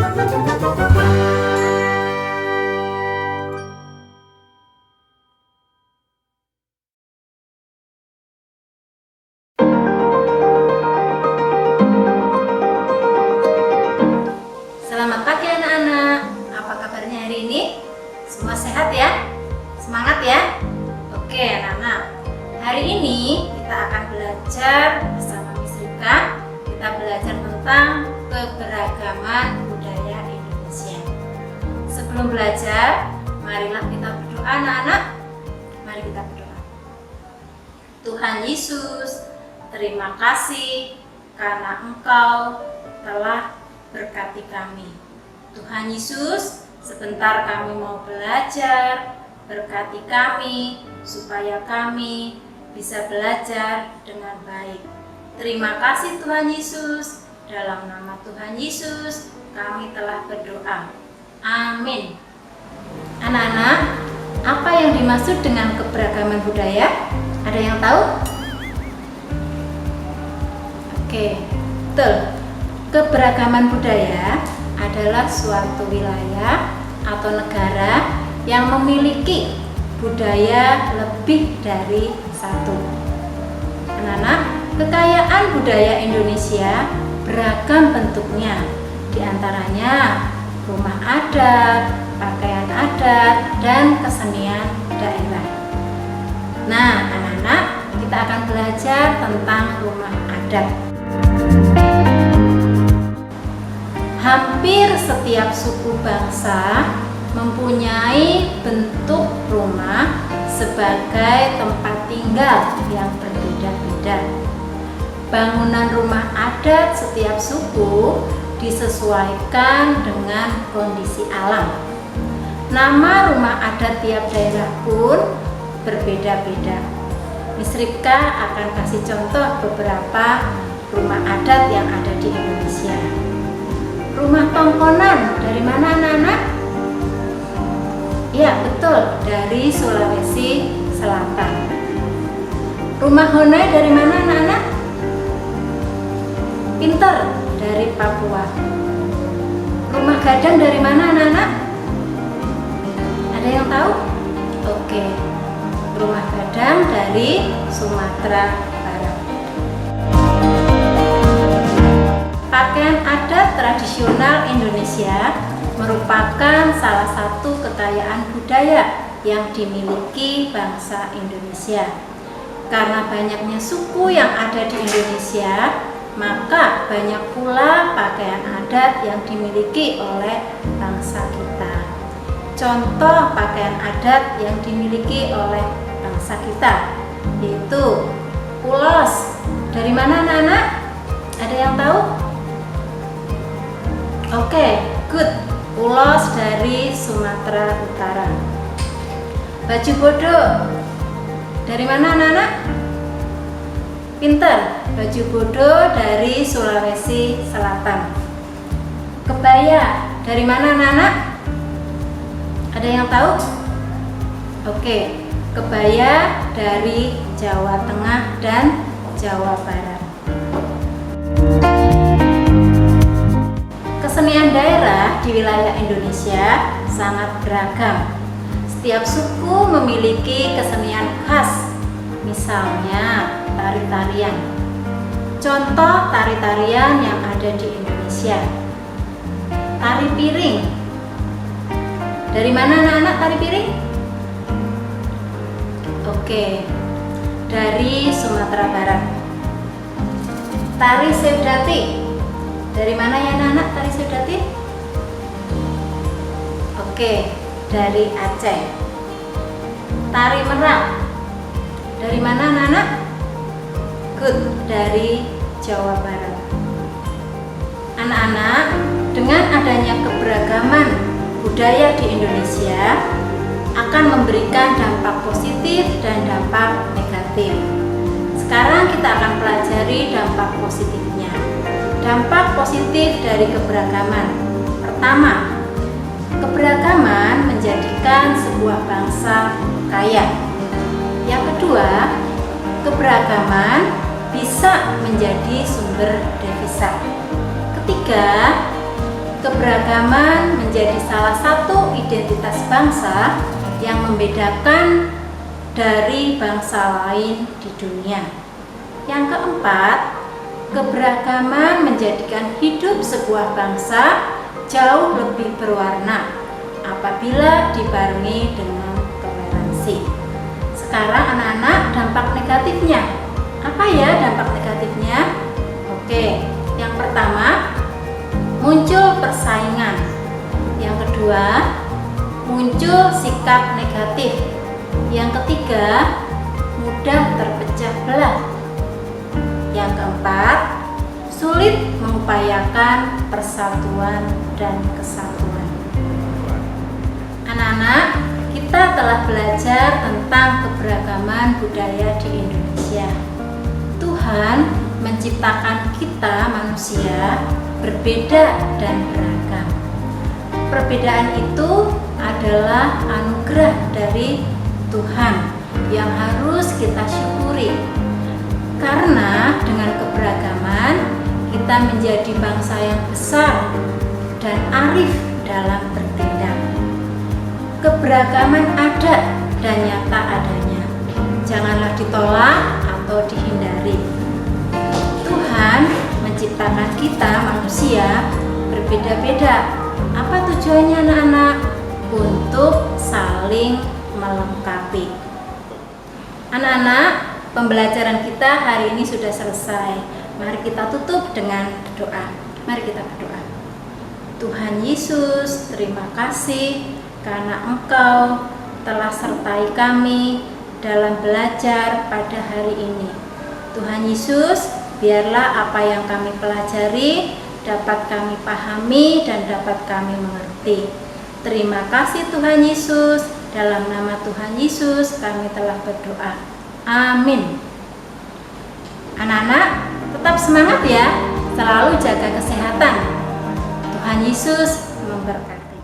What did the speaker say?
Selamat pagi anak-anak. Apa kabarnya hari ini? Semua sehat ya? Semangat ya? Oke anak-anak, hari ini kita akan belajar bersama Miss Rika. Kita belajar tentang keberagaman budaya Indonesia. Sebelum belajar, marilah kita berdoa anak-anak. Mari kita berdoa. Tuhan Yesus, terima kasih karena Engkau telah berkati kami. Tuhan Yesus, sebentar kami mau belajar, berkati kami supaya kami bisa belajar dengan baik. Terima kasih Tuhan Yesus. Dalam nama Tuhan Yesus kami telah berdoa. Amin. Anak-anak, apa yang dimaksud dengan keberagaman budaya? Ada yang tahu? Oke, betul. Keberagaman budaya adalah suatu wilayah atau negara yang memiliki budaya lebih dari satu. Anak-anak, kekayaan budaya Indonesia beragam bentuknya. Di antaranya rumah adat, pakaian adat, dan kesenian daerah. Nah, anak-anak, kita akan belajar tentang rumah adat. Hampir setiap suku bangsa mempunyai bentuk rumah sebagai tempat tinggal yang berbeda-beda. Bangunan rumah adat setiap suku disesuaikan dengan kondisi alam. Nama rumah adat tiap daerah pun berbeda-beda. Miss Rika akan kasih contoh beberapa rumah adat yang ada di Indonesia. Rumah tongkonan dari mana anak-anak? Ya betul, dari Sulawesi Selatan. Rumah Honai dari mana anak-anak? Pinter, dari Papua. Rumah Gadang dari mana anak-anak? Ada yang tahu? Oke, Rumah Gadang dari Sumatera Barat. Pakaian adat tradisional Indonesia merupakan salah satu kekayaan budaya yang dimiliki bangsa Indonesia. Karena banyaknya suku yang ada di Indonesia, maka banyak pula pakaian adat yang dimiliki oleh bangsa kita. Contoh pakaian adat yang dimiliki oleh bangsa kita yaitu ulos. Dari mana anak-anak? Ada yang tahu? Oke, good. Ulos dari Sumatera Utara. Baju bodoh dari mana anak-anak? Pinter, baju bodoh dari Sulawesi Selatan. Kebaya dari mana anak-anak? Ada yang tahu? Oke, kebaya dari Jawa Tengah dan Jawa Barat. Kesenian daerah di wilayah Indonesia sangat beragam. Setiap suku memiliki kesenian khas, misalnya tari-tarian. Contoh tari-tarian yang ada di Indonesia. Tari piring. Dari mana anak-anak tari piring? Oke, dari Sumatera Barat. Tari Sewdati. Dari mana ya anak-anak tari Sewdati? Oke, dari Aceh. Tari Merak. Dari mana anak-anak? Good, dari Jawa Barat. Anak-anak, dengan adanya keberagaman budaya di Indonesia akan memberikan dampak positif dan dampak negatif. Sekarang kita akan pelajari dampak positifnya. Dampak positif dari keberagaman. Pertama, keberagaman menjadikan sebuah bangsa kaya. Yang kedua, keberagaman bisa menjadi sumber devisa. Ketiga, Keberagaman menjadi salah satu identitas bangsa yang membedakan dari bangsa lain di dunia. Yang keempat, keberagaman menjadikan hidup sebuah bangsa jauh lebih berwarna apabila dibarengi dengan toleransi. Sekarang anak-anak, dampak negatifnya. Apa ya dampak negatifnya? Oke, yang pertama, muncul persaingan. Yang kedua, muncul sikap negatif. Yang ketiga, mudah terpecah belah. Yang keempat, sulit mengupayakan persatuan dan kesatuan. Anak-anak, kita telah belajar tentang keberagaman budaya di Indonesia. Tuhan menciptakan kita manusia berbeda dan beragam. Perbedaan itu adalah anugerah dari Tuhan yang harus kita syukuri. Karena dengan keberagaman kita menjadi bangsa yang besar dan arif dalam bertindak. Keberagaman ada dan nyata adanya. Janganlah ditolak atau dihindari. Tuhan menciptakan kita manusia berbeda-beda. Apa tujuannya anak-anak? Untuk saling melengkapi. Anak-anak, pembelajaran kita hari ini sudah selesai. Mari kita tutup dengan doa. Mari kita berdoa. Tuhan Yesus, terima kasih karena Engkau telah sertai kami dalam belajar pada hari ini. Tuhan Yesus, biarlah apa yang kami pelajari dapat kami pahami dan dapat kami mengerti. Terima kasih Tuhan Yesus, dalam nama Tuhan Yesus kami telah berdoa. Amin. Anak-anak, tetap semangat ya, selalu jaga kesehatan. Tuhan Yesus memberkati.